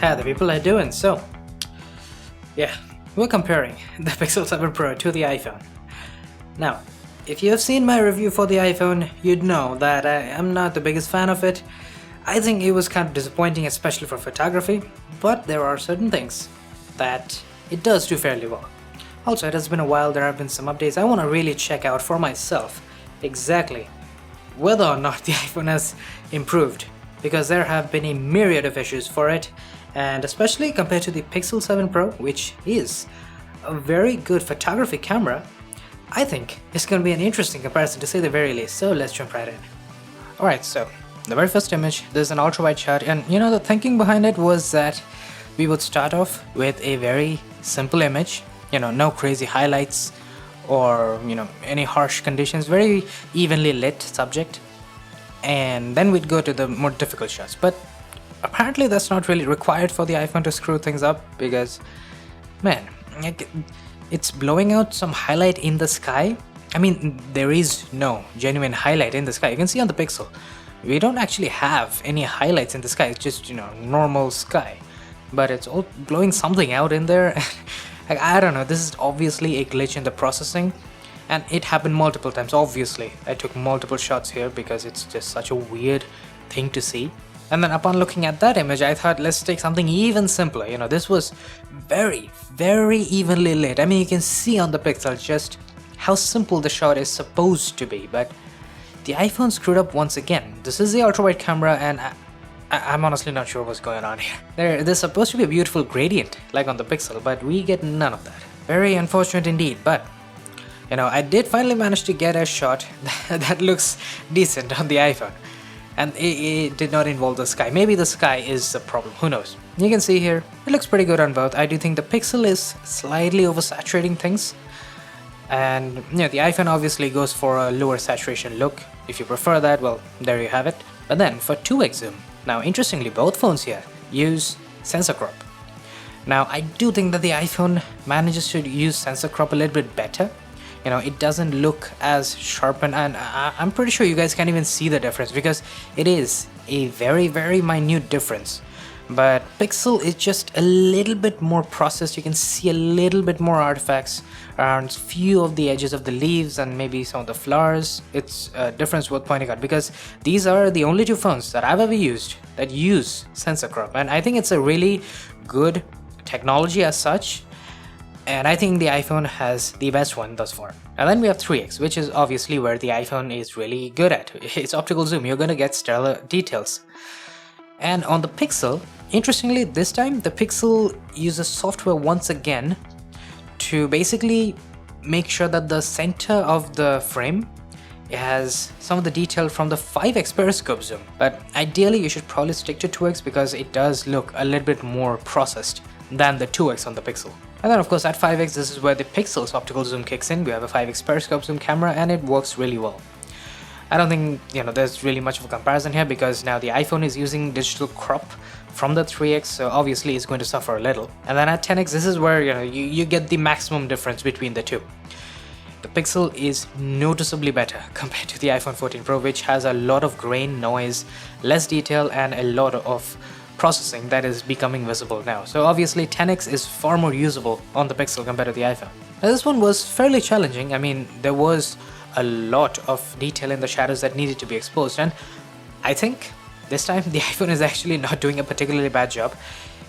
how the people are doing. So, yeah, we're comparing the Pixel 7 Pro to the iPhone. Now, if you have seen my review for the iPhone, you'd know that I am not the biggest fan of it. I think it was kind of disappointing, especially for photography, but there are certain things that it does do fairly well. Also, it has been a while, there have been some updates. I want to really check out for myself exactly whether or not the iPhone has improved, because there have been a myriad of issues for it, and especially compared to the Pixel 7 Pro, which is a very good photography camera, I think it's going to be an interesting comparison to say the very least, so let's jump right in. Alright, so the very first image, there's an ultra-wide shot, and you know, the thinking behind it was that we would start off with a very simple image, you know, no crazy highlights or, you know, any harsh conditions, very evenly lit subject, and then we'd go to the more difficult shots. But apparently that's not really required for the iPhone to screw things up, because man, it's blowing out some highlight in the sky. I mean, there is no genuine highlight in the sky. You can see on the Pixel, we don't actually have any highlights in the sky. It's just, you know, normal sky, but it's all blowing something out in there. I don't know, this is obviously a glitch in the processing, and it happened multiple times. Obviously I took multiple shots here because it's just such a weird thing to see. And then upon looking at that image, I thought, let's take something even simpler. You know, this was very evenly lit. I mean, you can see on the Pixel just how simple the shot is supposed to be, but the iPhone screwed up once again. This is the ultra-wide camera, and I'm honestly not sure what's going on here. There's supposed to be a beautiful gradient like on the Pixel, but we get none of that. Very unfortunate indeed, but you know, I did finally manage to get a shot that looks decent on the iPhone. And it did not involve the sky. Maybe the sky is the problem, who knows. You can see here, it looks pretty good on both. I do think the Pixel is slightly oversaturating things. And you know, the iPhone obviously goes for a lower saturation look. If you prefer that, well, there you have it. But then for 2x zoom, now interestingly, both phones here use sensor crop. Now I do think that the iPhone manages to use sensor crop a little bit better. You know, it doesn't look as sharp, and I'm pretty sure you guys can't even see the difference because it is a very minute difference. But Pixel is just a little bit more processed. You can see a little bit more artifacts around few of the edges of the leaves and maybe some of the flowers. It's a difference worth pointing out because these are the only two phones that I've ever used that use sensor crop, and I think it's a really good technology as such. And I think the iPhone has the best one thus far. And then we have 3x, which is obviously where the iPhone is really good at. It's optical zoom, you're gonna get stellar details. And on the Pixel, interestingly, this time the Pixel uses software once again to basically make sure that the center of the frame has some of the detail from the 5x periscope zoom. But ideally you should probably stick to 2x because it does look a little bit more processed than the 2x on the Pixel. And then of course at 5x, this is where the Pixel's optical zoom kicks in. We have a 5x periscope zoom camera and it works really well. I don't think, you know, there's really much of a comparison here because now the iPhone is using digital crop from the 3x, so obviously it's going to suffer a little. And then at 10x, this is where, you know, you get the maximum difference between the two. The Pixel is noticeably better compared to the iPhone 14 Pro, which has a lot of grain, noise, less detail, and a lot of processing that is becoming visible now. So obviously 10x is far more usable on the Pixel compared to the iPhone. Now this one was fairly challenging. I mean, there was a lot of detail in the shadows that needed to be exposed, and I think this time the iPhone is actually not doing a particularly bad job.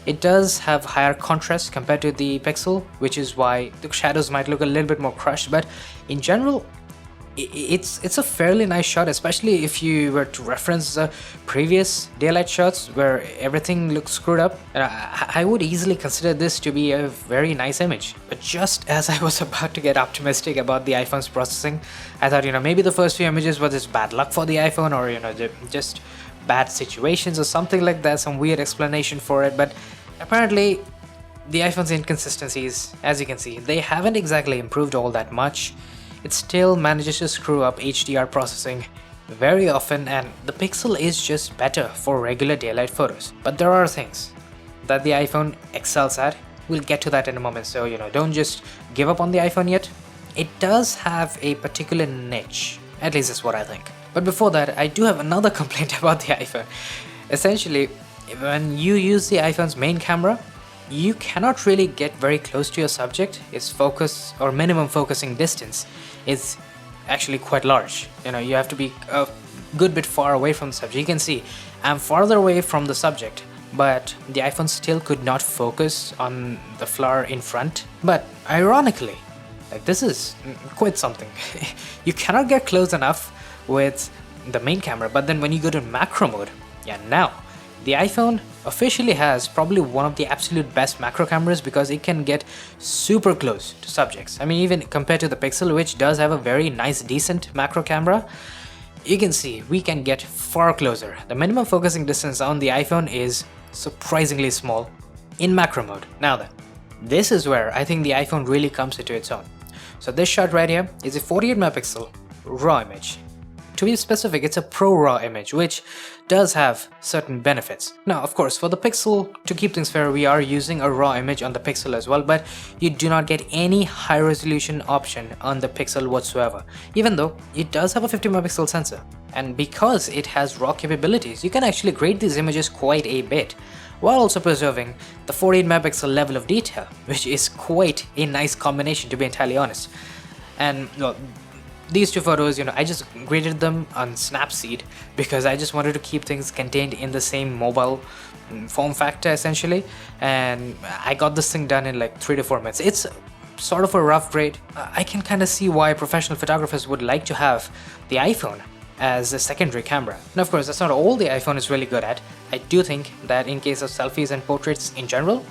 It does have higher contrast compared to the Pixel, which is why the shadows might look a little bit more crushed, but in general it's a fairly nice shot, especially if you were to reference the previous daylight shots where everything looks screwed up. I would easily consider this to be a very nice image. But just as I was about to get optimistic about the iPhone's processing, I thought, you know, maybe the first few images were just bad luck for the iPhone, or, you know, just bad situations or something like that, some weird explanation for it. But apparently the iPhone's inconsistencies, as you can see, they haven't exactly improved all that much. It still manages to screw up HDR processing very often, and the Pixel is just better for regular daylight photos. But there are things that the iPhone excels at. We'll get to that in a moment, so, you know, don't just give up on the iPhone yet. It does have a particular niche, at least that's what I think. But before that, I do have another complaint about the iPhone. Essentially, when you use the iPhone's main camera, you cannot really get very close to your subject. Its focus or minimum focusing distance is actually quite large. You have to be a good bit far away from the subject. You can see I'm farther away from the subject, but the iPhone still could not focus on the flower in front. But ironically, this is quite something. You cannot get close enough with the main camera, but then when you go to macro mode, now the iPhone officially has probably one of the absolute best macro cameras because it can get super close to subjects. I mean, even compared to the Pixel, which does have a very nice, decent macro camera, you can see we can get far closer. The minimum focusing distance on the iPhone is surprisingly small in macro mode. Now then, this is where I think the iPhone really comes into its own. So this shot right here is a 48 megapixel RAW image. To be specific, it's a Pro RAW image, which does have certain benefits. Now, of course, for the Pixel, to keep things fair, we are using a RAW image on the Pixel as well, but you do not get any high resolution option on the Pixel whatsoever, even though it does have a 50 megapixel sensor. And because it has RAW capabilities, you can actually grade these images quite a bit, while also preserving the 48 megapixel level of detail, which is quite a nice combination, to be entirely honest. And well, these two photos, I just graded them on Snapseed because I just wanted to keep things contained in the same mobile form factor essentially, and I got this thing done in like 3 to 4 minutes. It's sort of a rough grade. I can kind of see why professional photographers would like to have the iPhone as a secondary camera. And of course, that's not all the iPhone is really good at. I do think that in case of selfies and portraits in general,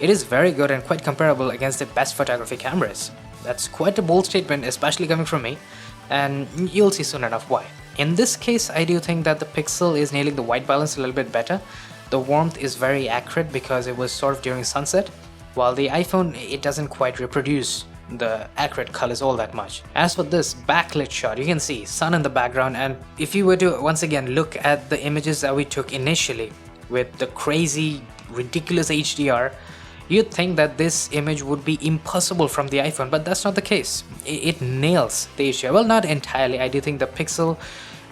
it is very good and quite comparable against the best photography cameras. That's quite a bold statement, especially coming from me, and you'll see soon enough why. In this case, I do think that the Pixel is nailing the white balance a little bit better. The warmth is very accurate because it was sort of during sunset, while the iPhone, it doesn't quite reproduce the accurate colors all that much. As for this backlit shot, you can see sun in the background, and if you were to once again look at the images that we took initially with the crazy, ridiculous HDR, you'd think that this image would be impossible from the iPhone, but that's not the case. It nails the HDR. Well, not entirely. I do think the Pixel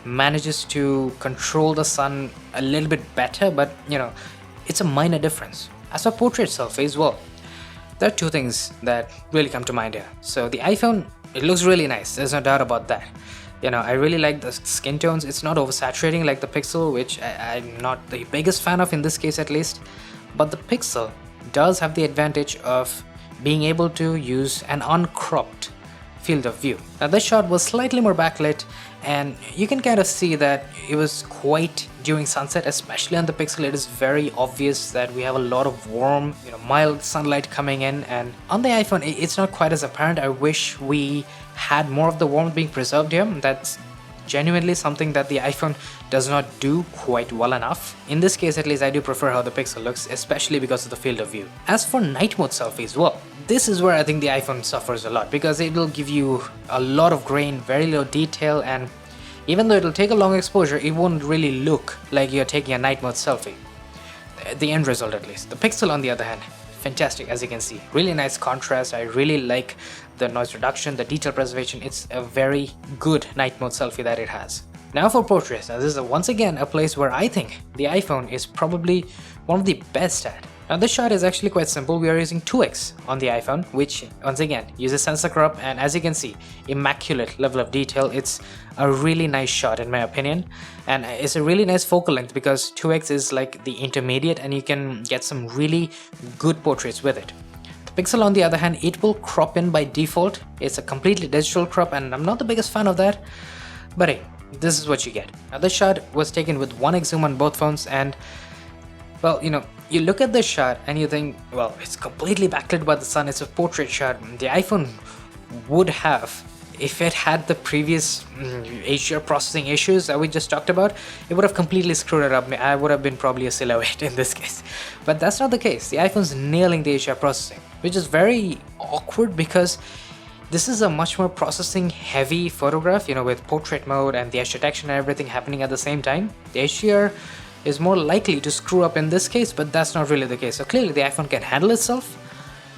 manages to control the sun a little bit better, but it's a minor difference. As for portrait selfies, well, there are two things that really come to mind here. So the iPhone, it looks really nice. There's no doubt about that. I really like the skin tones. It's not oversaturating like the Pixel, which I'm not the biggest fan of in this case at least. But the Pixel does have the advantage of being able to use an uncropped field of view. Now this shot was slightly more backlit, and you can kind of see that it was quite during sunset, especially on the Pixel. It is very obvious that we have a lot of warm, mild sunlight coming in, and on the iPhone it's not quite as apparent. I wish we had more of the warmth being preserved here. That's genuinely something that the iPhone does not do quite well enough. In this case at least, I do prefer how the Pixel looks, especially because of the field of view. As for night mode selfies, well, this is where I think the iPhone suffers a lot because it will give you a lot of grain, very low detail, and even though it'll take a long exposure, it won't really look like you're taking a night mode selfie. The end result at least. The Pixel on the other hand, fantastic, as you can see. Really nice contrast. I really like the noise reduction, the detail preservation. It's a very good night mode selfie that it has. Now for portraits. Now this is once again a place where I think the iPhone is probably one of the best at. Now this shot is actually quite simple. We are using 2x on the iPhone, which once again uses sensor crop, and as you can see, immaculate level of detail. It's a really nice shot in my opinion, and it's a really nice focal length because 2x is like the intermediate and you can get some really good portraits with it. The Pixel on the other hand, it will crop in by default. It's a completely digital crop and I'm not the biggest fan of that, but hey, this is what you get. Now this shot was taken with 1x zoom on both phones, and well, you look at this shot and you think, well, it's completely backlit by the sun, it's a portrait shot. The iPhone would have, if it had the previous HDR processing issues that we just talked about, it would have completely screwed it up. I would have been probably a silhouette in this case. But that's not the case. The iPhone's nailing the HDR processing, which is very awkward because this is a much more processing heavy photograph, with portrait mode and the edge detection and everything happening at the same time. The HDR is more likely to screw up in this case, but that's not really the case. So clearly the iPhone can handle itself,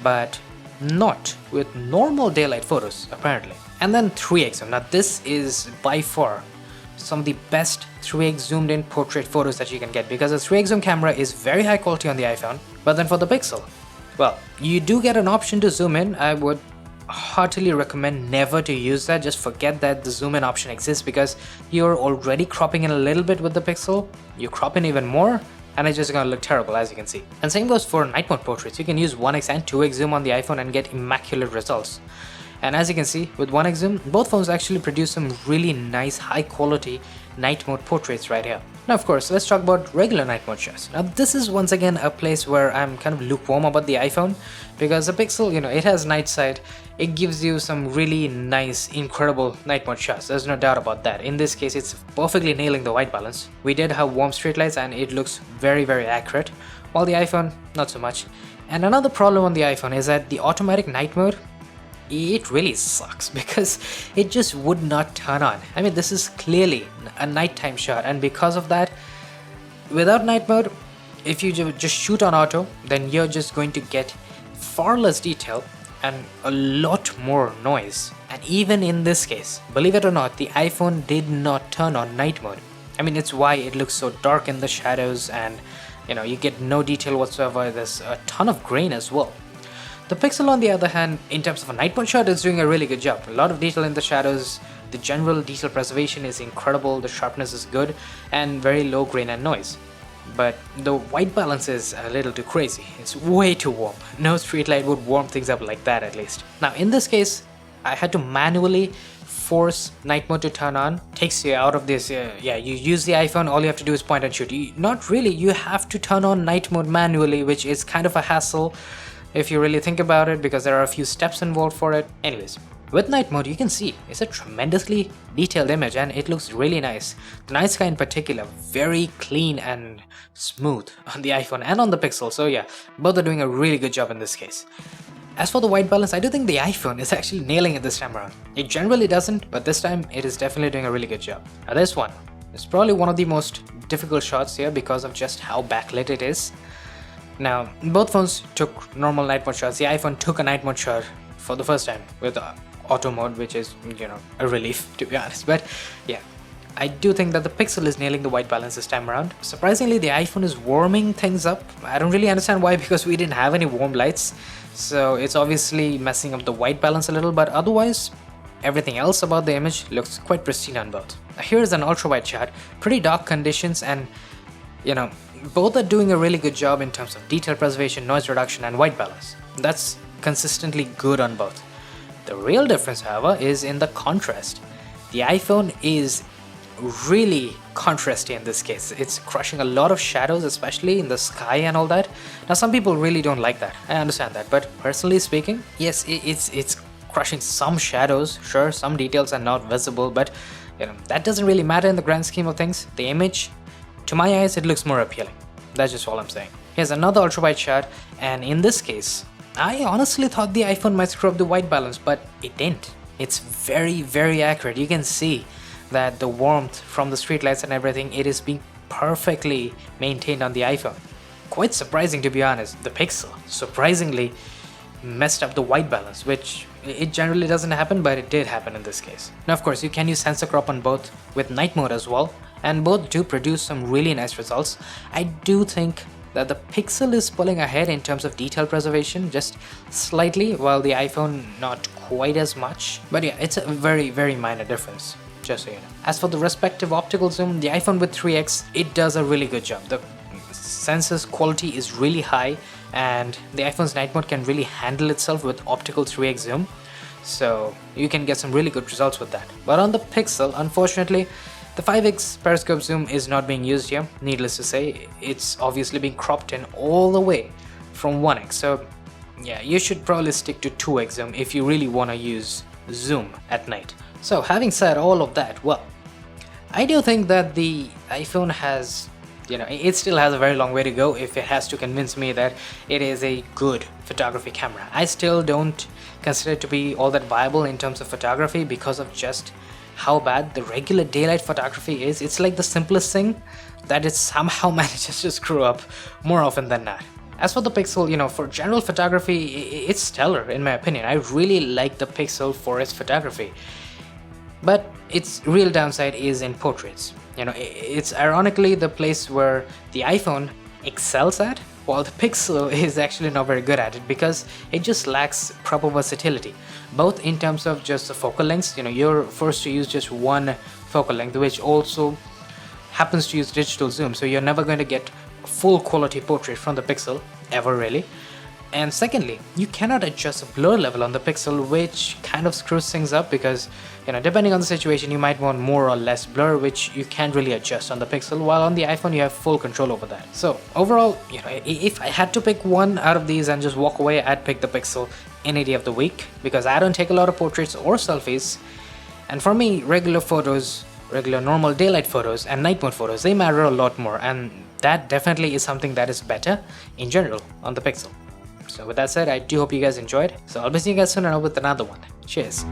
but not with normal daylight photos apparently. And then 3x zoom. Now this is by far some of the best 3x zoomed in portrait photos that you can get, because a 3x zoom camera is very high quality on the iPhone. But then for the Pixel, well, you do get an option to zoom in. I would heartily recommend never to use that. Just forget that the zoom in option exists, because you're already cropping in a little bit with the Pixel. You crop in even more and it's just gonna look terrible, as you can see. And same goes for night mode portraits. You can use 1x and 2x zoom on the iPhone and get immaculate results. And as you can see, with 1x zoom, both phones actually produce some really nice high quality night mode portraits right here. Now of course, let's talk about regular night mode shots. Now this is once again a place where I'm kind of lukewarm about the iPhone, because the Pixel, it has night sight. It gives you some really nice, incredible night mode shots. There's no doubt about that. In this case, it's perfectly nailing the white balance. We did have warm street lights and it looks very, very accurate, while the iPhone, not so much. And another problem on the iPhone is that the automatic night mode, it really sucks, because it just would not turn on. I mean, this is clearly a nighttime shot, and because of that, without night mode, if you just shoot on auto, then you're just going to get far less detail and a lot more noise. And even in this case, believe it or not, the iPhone did not turn on night mode. I mean, it's why it looks so dark in the shadows, and you get no detail whatsoever. There's a ton of grain as well. The Pixel, on the other hand, in terms of a night mode shot, is doing a really good job. A lot of detail in the shadows, the general detail preservation is incredible, the sharpness is good, and very low grain and noise. But the white balance is a little too crazy. It's way too warm. No street light would warm things up like that, at least. Now in this case, I had to manually force night mode to turn on. Takes you out of this, you use the iPhone, all you have to do is point and shoot. Not really, you have to turn on night mode manually, which is kind of a hassle if you really think about it, because there are a few steps involved for it. Anyways, with night mode, you can see it's a tremendously detailed image and it looks really nice. The night sky in particular, very clean and smooth on the iPhone and on the Pixel. So yeah, both are doing a really good job in this case. As for the white balance, I do think the iPhone is actually nailing it this time around. It generally doesn't, but this time it is definitely doing a really good job. Now this one is probably one of the most difficult shots here because of just how backlit it is. Now, both phones took normal night mode shots. The iPhone took a night mode shot for the first time with auto mode, which is, a relief, to be honest. But yeah, I do think that the Pixel is nailing the white balance this time around. Surprisingly, the iPhone is warming things up. I don't really understand why, because we didn't have any warm lights. So it's obviously messing up the white balance a little, but otherwise, everything else about the image looks quite pristine on both. Now, here's an ultra-wide shot, pretty dark conditions, and both are doing a really good job in terms of detail preservation, noise reduction, and white balance. That's consistently good on both. The real difference, however, is in the contrast. The iPhone is really contrasty in this case. It's crushing a lot of shadows, especially in the sky and all that. Now, some people really don't like that. I understand that, but personally speaking, yes, it's crushing some shadows. Sure, some details are not visible, but that doesn't really matter in the grand scheme of things. The image, to my eyes, it looks more appealing. That's just all I'm saying. Here's another ultra-wide shot, and in this case, I honestly thought the iPhone might screw up the white balance, but it didn't. It's very, very accurate. You can see that the warmth from the streetlights and everything, it is being perfectly maintained on the iPhone. Quite surprising, to be honest. The Pixel surprisingly messed up the white balance, which it generally doesn't happen, but it did happen in this case. Now of course, you can use sensor crop on both with night mode as well, and both do produce some really nice results. I do think that the Pixel is pulling ahead in terms of detail preservation, just slightly, while the iPhone not quite as much. But yeah, it's a very, very minor difference, just so you know. As for the respective optical zoom, the iPhone with 3x, it does a really good job. The sensor's quality is really high, and the iPhone's night mode can really handle itself with optical 3x zoom. So you can get some really good results with that. But on the Pixel, unfortunately, the 5x periscope zoom is not being used here. Needless to say, it's obviously being cropped in all the way from 1x. So yeah, you should probably stick to 2x zoom if you really want to use zoom at night. So having said all of that, well, I do think that the iPhone has, it still has a very long way to go if it has to convince me that it is a good photography camera. I still don't consider it to be all that viable in terms of photography because of just how bad the regular daylight photography is. It's like the simplest thing that it somehow manages to screw up more often than not. As for the Pixel, for general photography, it's stellar in my opinion. I really like the Pixel for its photography. But its real downside is in portraits. It's ironically the place where the iPhone excels at, while the Pixel is actually not very good at it because it just lacks proper versatility, both in terms of just the focal lengths. You're forced to use just one focal length, which also happens to use digital zoom, so you're never going to get full quality portrait from the Pixel ever, really. And secondly, you cannot adjust the blur level on the Pixel, which kind of screws things up because, depending on the situation, you might want more or less blur, which you can't really adjust on the Pixel, while on the iPhone you have full control over that. So overall, if I had to pick one out of these and just walk away, I'd pick the Pixel any day of the week because I don't take a lot of portraits or selfies. And for me, regular photos, regular normal daylight photos and night mode photos, they matter a lot more, and that definitely is something that is better in general on the Pixel. So with that said, I do hope you guys enjoyed. So I'll be seeing you guys soon and with another one. Cheers.